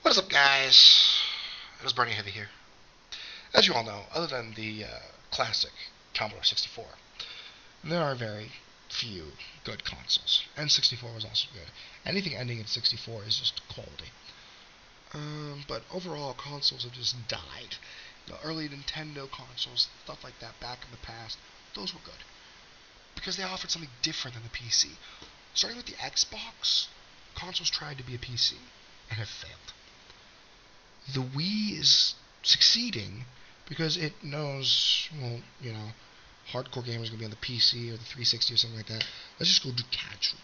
What is up, guys? It is Bernie Heavy here. As you all know, other than the classic Commodore 64, there are very few good consoles. N64 was also good. Anything ending in 64 is just quality. But overall, consoles have just died. The early Nintendo consoles, stuff like that back in the past, those were good. Because they offered something different than the PC. Starting with the Xbox, consoles tried to be a PC and have failed. The Wii is succeeding because it knows, well, hardcore gamers are going to be on the PC or the 360 or something like that. Let's just go do casual.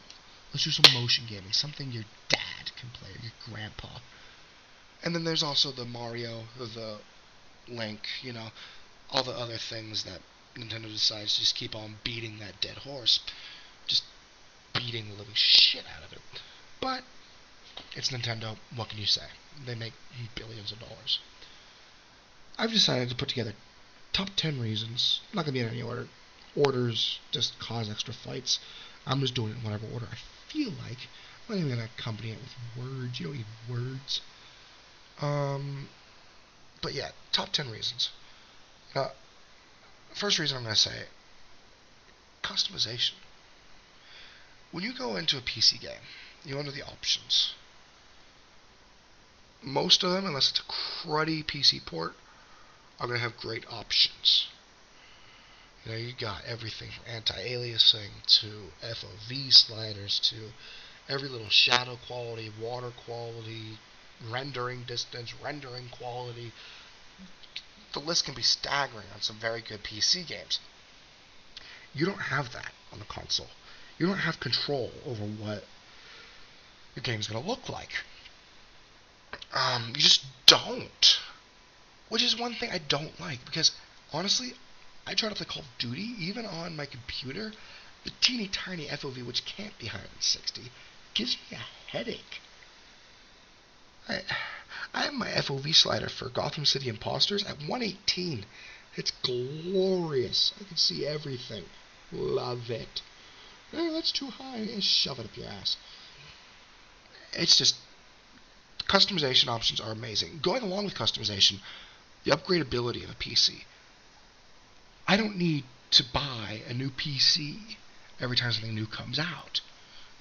Let's do some motion gaming, something your dad can play or your grandpa. And then there's also the Mario, the Link, all the other things that Nintendo decides to just keep on beating that dead horse. Just beating the living shit out of it. But it's Nintendo, what can you say? They make billions of dollars. I've decided to put together top 10 reasons. I'm not going to be in any order. Orders just cause extra fights. I'm just doing it in whatever order I feel like. I'm not even going to accompany it with words. You don't need words. But yeah, top 10 reasons. First reason I'm going to say, customization. When you go into a PC game, you go into the options. Most of them, unless it's a cruddy PC port, are going to have great options. You got everything from anti-aliasing to FOV sliders to every little shadow quality, water quality, rendering distance, rendering quality. The list can be staggering on some very good PC games. You don't have that on the console. You don't have control over what your game's going to look like. You just don't. Which is one thing I don't like, because honestly, I try to play Call of Duty, even on my computer, the teeny tiny FOV, which can't be higher than 60, gives me a headache. I have my FOV slider for Gotham City Imposters at 118. It's glorious. I can see everything. Love it. Oh, that's too high. Shove it up your ass. It's just, customization options are amazing. Going along with customization, the upgradeability of a PC. I don't need to buy a new PC every time something new comes out.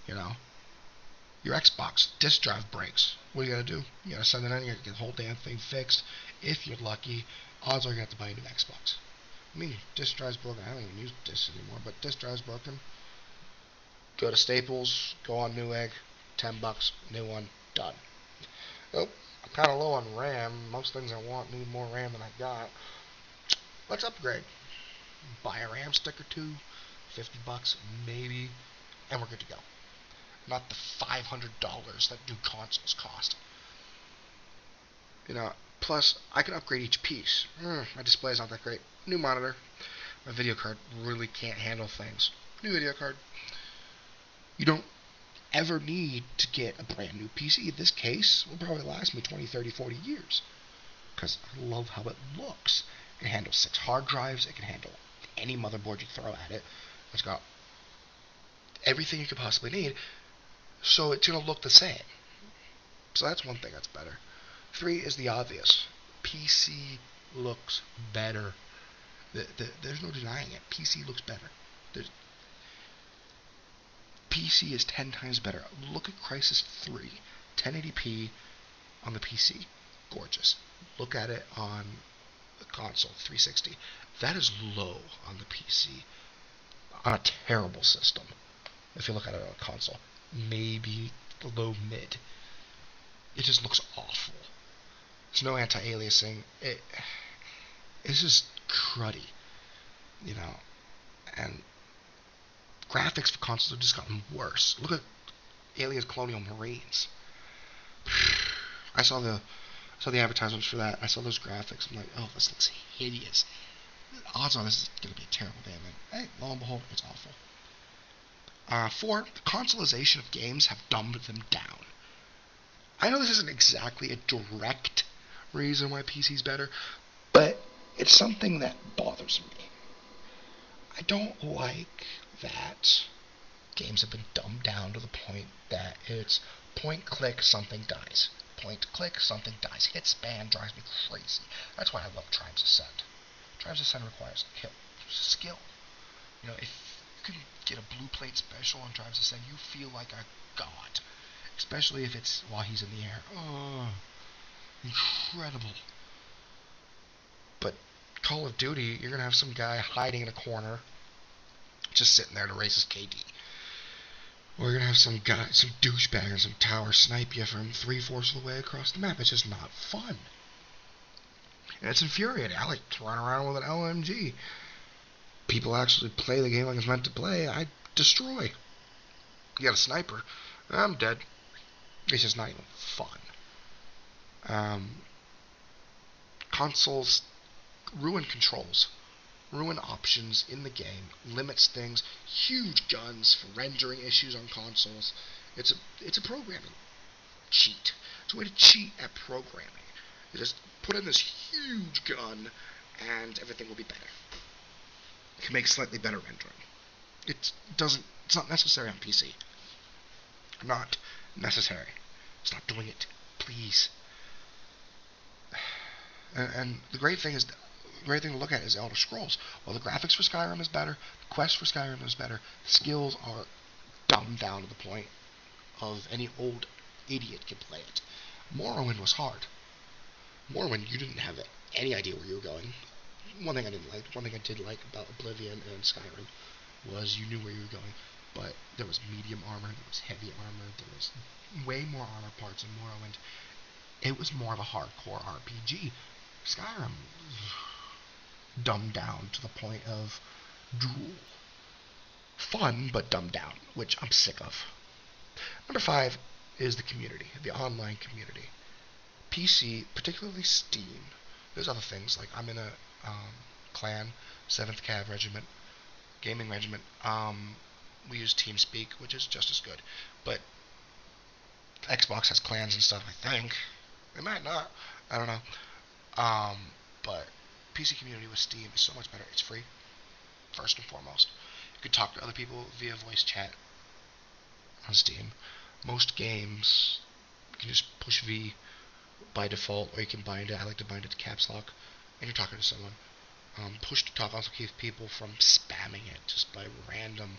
Your Xbox disk drive breaks. What are you going to do? You got to send it in, you got to get the whole damn thing fixed. If you're lucky, odds are you're going to have to buy a new Xbox. I mean, disk drive's broken. I don't even use disks anymore, but disk drive's broken. Go to Staples, go on Newegg, $10, new one, done. Oh, I'm kind of low on RAM. Most things I want need more RAM than I got. Let's upgrade. Buy a RAM stick or two, $50 maybe, and we're good to go. Not the $500 that new consoles cost. Plus I can upgrade each piece. My display's not that great. New monitor. My video card really can't handle things. New video card. You don't ever need to get a brand new PC. This case will probably last me 20, 30, 40 years. Because I love how it looks. It can handle 6 hard drives. It can handle any motherboard you throw at it. It's got everything you could possibly need. So it's going to look the same. So that's one thing that's better. 3 is the obvious. PC looks better. There's no denying it. PC looks better. PC is 10 times better. Look at Crysis 3. 1080p on the PC. Gorgeous. Look at it on the console, 360. That is low on the PC. On a terrible system. If you look at it on a console. Maybe low mid. It just looks awful. There's no anti-aliasing. It's just cruddy. And graphics for consoles have just gotten worse. Look at Aliens Colonial Marines. I saw the advertisements for that. I saw those graphics. I'm like, oh, this looks hideous. Odds are this is going to be a terrible game. And hey, lo and behold, it's awful. 4, the consoleization of games have dumbed them down. I know this isn't exactly a direct reason why PC's better, but it's something that bothers me. I don't like that games have been dumbed down to the point that it's point click, something dies. point click, something dies. Hit span drives me crazy. That's why I love Tribes Ascend. Tribes Ascend requires skill. You know, if you can get a blue plate special on Tribes Ascend, you feel like a god. Especially if it's while he's in the air. Oh, incredible. But Call of Duty, you're going to have some guy hiding in a corner, just sitting there to raise his KD. Or you're going to have some guy, some douchebag or some tower snipe you from 3/4 of the way across the map. It's just not fun. And it's infuriating. I like to run around with an LMG. People actually play the game like it's meant to play. I destroy. You got a sniper, I'm dead. It's just not even fun. Consoles ruin controls. Ruin options in the game, limits things, huge guns for rendering issues on consoles. It's a programming cheat. It's a way to cheat at programming. You just put in this huge gun and everything will be better. You can make slightly better rendering. It's not necessary on PC. Not necessary. Stop doing it, please. And the great thing to look at is Elder Scrolls. Well, the graphics for Skyrim is better, the quest for Skyrim is better, the skills are dumbed down to the point of any old idiot can play it. Morrowind was hard. Morrowind, you didn't have any idea where you were going. One thing I did like about Oblivion and Skyrim was you knew where you were going, but there was medium armor, there was heavy armor, there was way more armor parts in Morrowind. It was more of a hardcore RPG. Skyrim dumbed down to the point of drool. Fun, but dumbed down, which I'm sick of. Number 5 is the community, the online community. PC, particularly Steam. There's other things, like I'm in a clan, 7th Cav Regiment, gaming regiment. We use TeamSpeak, which is just as good. But Xbox has clans and stuff, I think. It might not. I don't know. But PC community with Steam is so much better. It's free, first and foremost. You can talk to other people via voice chat on Steam. Most games, you can just push V by default, or you can bind it. I like to bind it to caps lock, and you're talking to someone. Push to talk also keeps people from spamming it just by random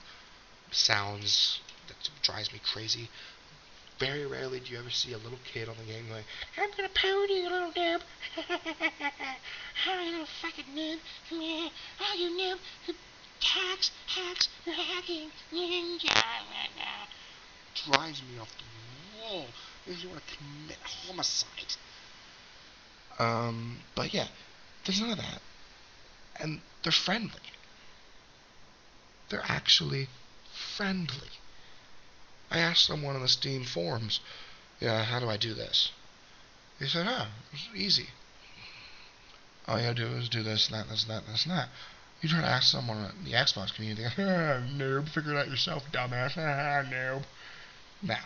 sounds. That drives me crazy. Very rarely do you ever see a little kid on the game going, I'm gonna pound you, little noob. Oh, you little fucking noob. Oh, you noob. Hacks, you're hacking. Drives me off the wall. Makes you want to commit homicide. But yeah, there's none of that. And they're friendly. They're actually friendly. I asked someone in the Steam forums, yeah, how do I do this? He said, it's easy. All you gotta do is do this, that, this, that, this, and that. You try to ask someone in the Xbox community, noob, figure it out yourself, dumbass, noob. No,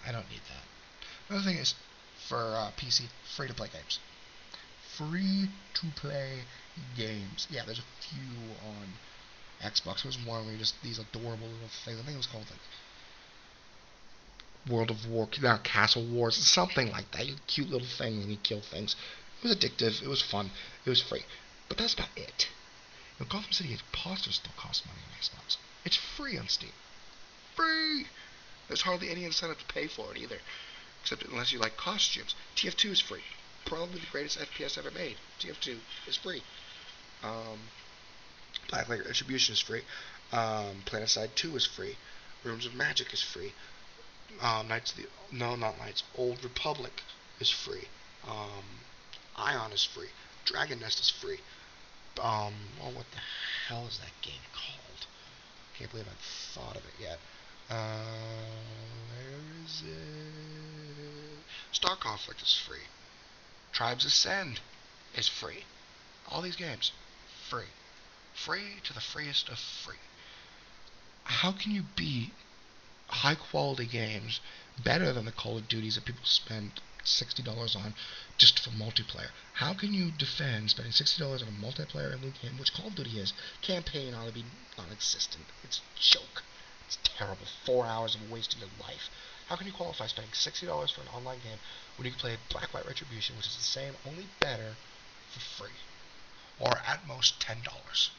I don't need that. Another thing is, for PC, free-to-play games. Free-to-play games. Yeah, there's a few on Xbox. There's one where just these adorable little things. I think it was called, like, World of War, Castle Wars, something like that. You cute little things and you kill things. It was addictive. It was fun. It was free. But that's about it. You know, Gotham City Imposters still costs money on Xbox. It's free on Steam. Free! There's hardly any incentive to pay for it either. Except unless you like costumes. TF2 is free. Probably the greatest FPS ever made. TF2 is free. Blacklight Retribution is free. PlanetSide 2 is free. Rooms of Magic is free. Old Republic is free. Ion is free. Dragon Nest is free. What the hell is that game called? Can't believe I thought of it yet. Where is it? Star Conflict is free. Tribes Ascend is free. All these games, free. Free to the freest of free. How can you beat high quality games better than the Call of Duties that people spend $60 on just for multiplayer? How can you defend spending $60 on a multiplayer in game, which Call of Duty is? Campaign ought to be non-existent. It's a joke. It's terrible. 4 hours of wasting your life. How can you qualify spending $60 for an online game when you can play Black White Retribution, which is the same, only better, for free? Or at most $10.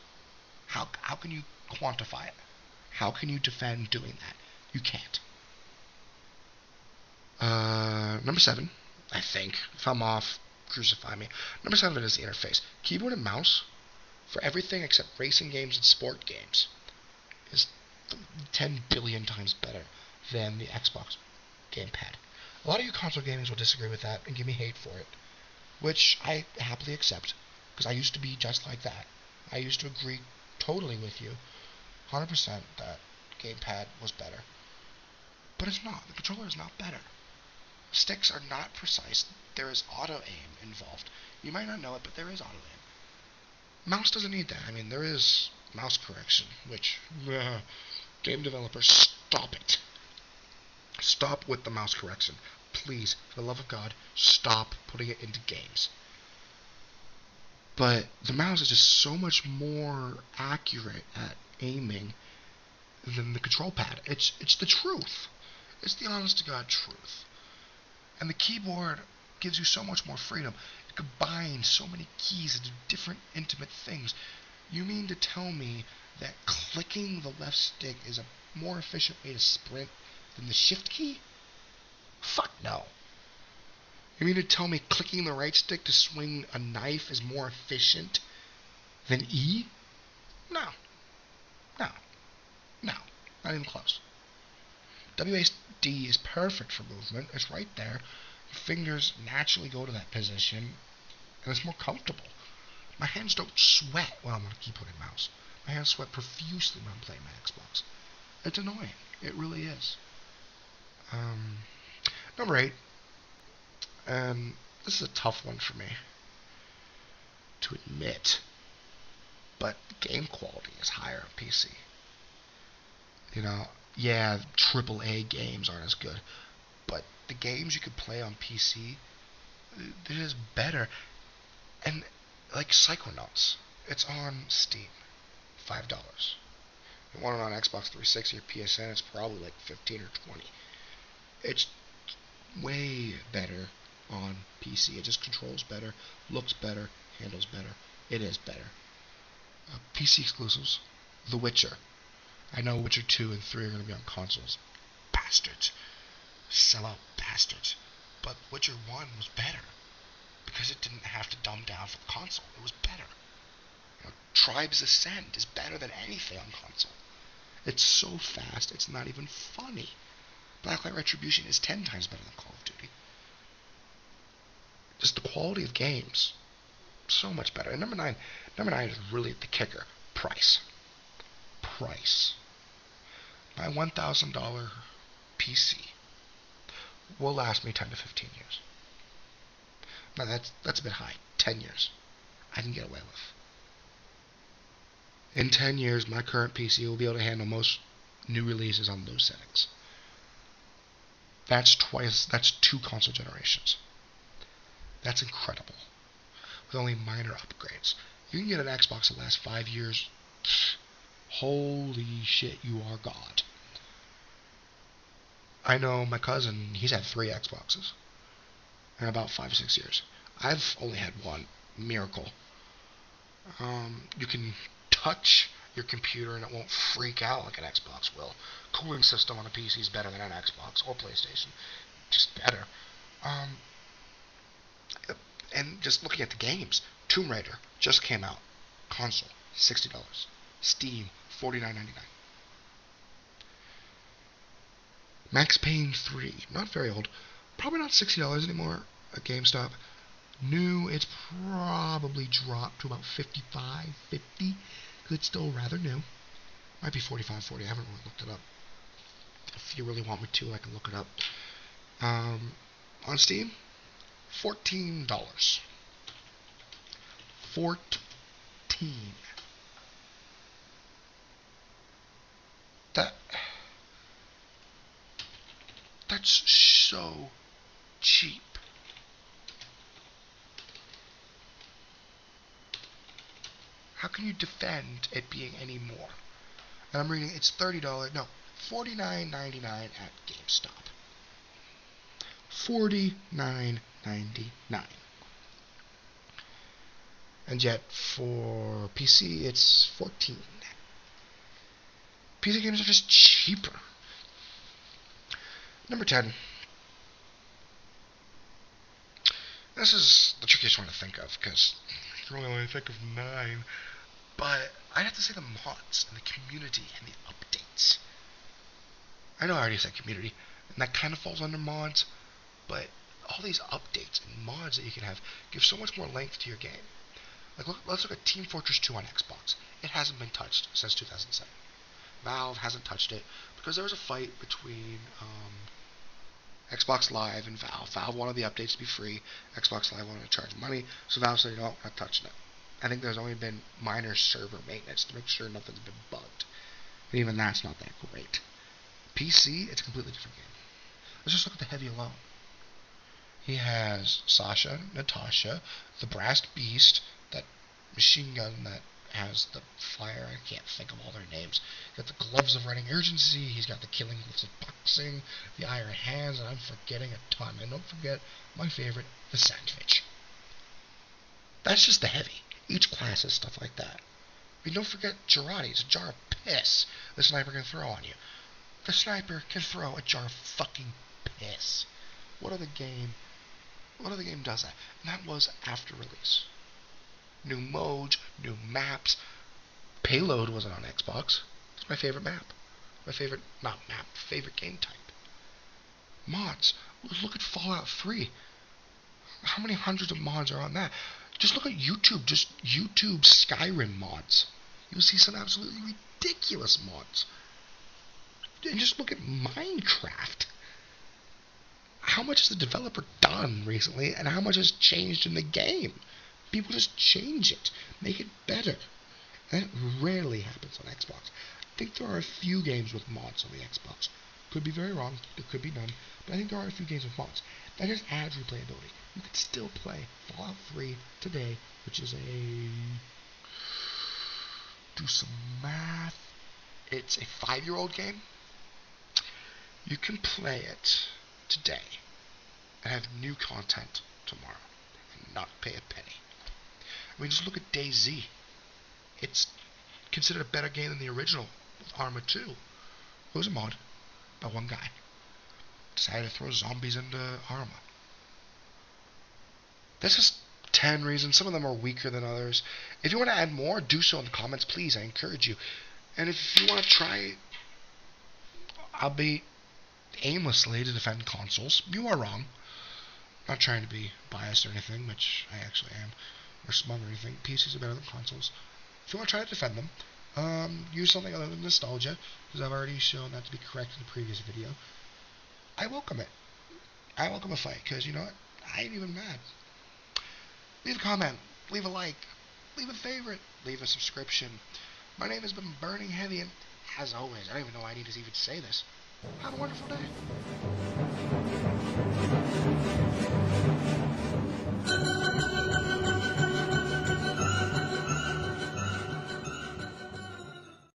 How can you quantify it? How can you defend doing that? You can't. Number 7, I think. If I'm off, crucify me. Number 7 is the interface. Keyboard and mouse, for everything except racing games and sport games, is 10 billion times better than the Xbox gamepad. A lot of you console gamers will disagree with that and give me hate for it, which I happily accept, because I used to be just like that. I used to agree totally with you, 100%, that gamepad was better. But it's not. The controller is not better. Sticks are not precise. There is auto-aim involved. You might not know it, but there is auto-aim. Mouse doesn't need that. I mean, there is mouse correction, which, game developers, stop it. Stop with the mouse correction. Please, for the love of God, stop putting it into games. But the mouse is just so much more accurate at aiming than the control pad. It's the truth. It's the honest-to-God truth. And the keyboard gives you so much more freedom. It combines so many keys into different intimate things. You mean to tell me that clicking the left stick is a more efficient way to sprint than the shift key? Fuck no. You mean to tell me clicking the right stick to swing a knife is more efficient than E? No. No. No. Not even close. WASD is perfect for movement. It's right there. Your fingers naturally go to that position, and it's more comfortable. My hands don't sweat when I'm on a keyboard and mouse. My hands sweat profusely when I'm playing my Xbox. It's annoying. It really is. Number 8. And this is a tough one for me to admit, but game quality is higher on PC. Yeah, AAA games aren't as good, but the games you could play on PC, they're just better. And like Psychonauts, it's on Steam, $5. If you want it on Xbox 360 or PSN, it's probably like 15 or 20. It's way better on PC. It just controls better, looks better, handles better. It is better. PC exclusives, The Witcher. I know Witcher 2 and 3 are going to be on consoles. Bastards. Sellout bastards. But Witcher 1 was better, because it didn't have to dumb down for the console. It was better. Tribes Ascend is better than anything on console. It's so fast, it's not even funny. Blacklight Retribution is 10 times better than Call of Duty. Just the quality of games, so much better. And number 9 is really the kicker. Price. My $1,000 PC will last me 10 to 15 years. Now that's a bit high. 10 years. I can get away with. In 10 years, my current PC will be able to handle most new releases on those settings. That's 2 console generations. That's incredible. With only minor upgrades. You can get an Xbox that lasts 5 years. Holy shit, you are God. I know my cousin, he's had 3 Xboxes in about 5 or 6 years. I've only had one. Miracle. You can touch your computer and it won't freak out like an Xbox will. Cooling system on a PC is better than an Xbox or PlayStation. Just better. And just looking at the games, Tomb Raider just came out. Console, $60. Steam, $49.99. Max Payne 3, not very old. Probably not $60 anymore at GameStop. New, it's probably dropped to about 55, 50, because it's still rather new. Might be 45, 40, I haven't really looked it up. If you really want me to, I can look it up. On Steam, $14. 14. That's so cheap. How can you defend it being any more? And I'm reading it's $30, no, $49.99 at GameStop. $49.99. And yet for PC it's $14. PC games are just cheaper. Number 10. This is the trickiest one to think of because I can really only think of 9. But I'd have to say the mods and the community and the updates. I know I already said community, and that kind of falls under mods, but all these updates and mods that you can have give so much more length to your game. Like, let's look at Team Fortress 2 on Xbox. It hasn't been touched since 2007. Valve hasn't touched it because there was a fight between Xbox Live and Valve. Valve wanted the updates to be free. Xbox Live wanted to charge money, so Valve said, you know, I'm not touching it. I think there's only been minor server maintenance to make sure nothing's been bugged. And even that's not that great. PC, it's a completely different game. Let's just look at the heavy alone. He has Sasha, Natasha, the Brass Beast, that machine gun that has the fire. I can't think of all their names. He's got the gloves of running urgency. He's got the killing gloves of boxing, the iron hands, and I'm forgetting a ton. And don't forget my favorite, the sandwich. That's just the heavy. Each class has stuff like that. I mean, don't forget Girardi. It's a jar of piss the sniper can throw on you. The sniper can throw a jar of fucking piss. What other game does that? And that was after release. New modes, new maps. Payload wasn't on Xbox. It's my favorite map. Favorite game type. Mods. Look at Fallout 3. How many hundreds of mods are on that? Just look at YouTube. Just YouTube Skyrim mods. You'll see some absolutely ridiculous mods. And just look at Minecraft. How much has the developer done recently, and how much has changed in the game? People just change it, make it better. And that rarely happens on Xbox. I think there are a few games with mods on the Xbox. Could be very wrong, there could be none, but I think there are a few games with mods. That just adds replayability. You could still play Fallout 3 today, which is do some math. It's a 5-year-old game. You can play it today and have new content tomorrow and not pay a penny. I mean, just look at DayZ. It's considered a better game than the original with Arma 2. It was a mod by one guy. Decided to throw zombies into Arma. That's just 10 reasons. Some of them are weaker than others. If you want to add more, do so in the comments, please. I encourage you. And if you want to try, I'll be aimlessly to defend consoles. You are wrong. I'm not trying to be biased or anything, which I actually am, or smug or anything. PCs are better than consoles. If you want to try to defend them, use something other than nostalgia, because I've already shown that to be correct in the previous video. I welcome it. I welcome a fight, because you know what? I ain't even mad. Leave a comment, leave a like, leave a favorite, leave a subscription. My name has been Burning Heavy, and as always, I don't even know why I need to even say this. Have a wonderful day.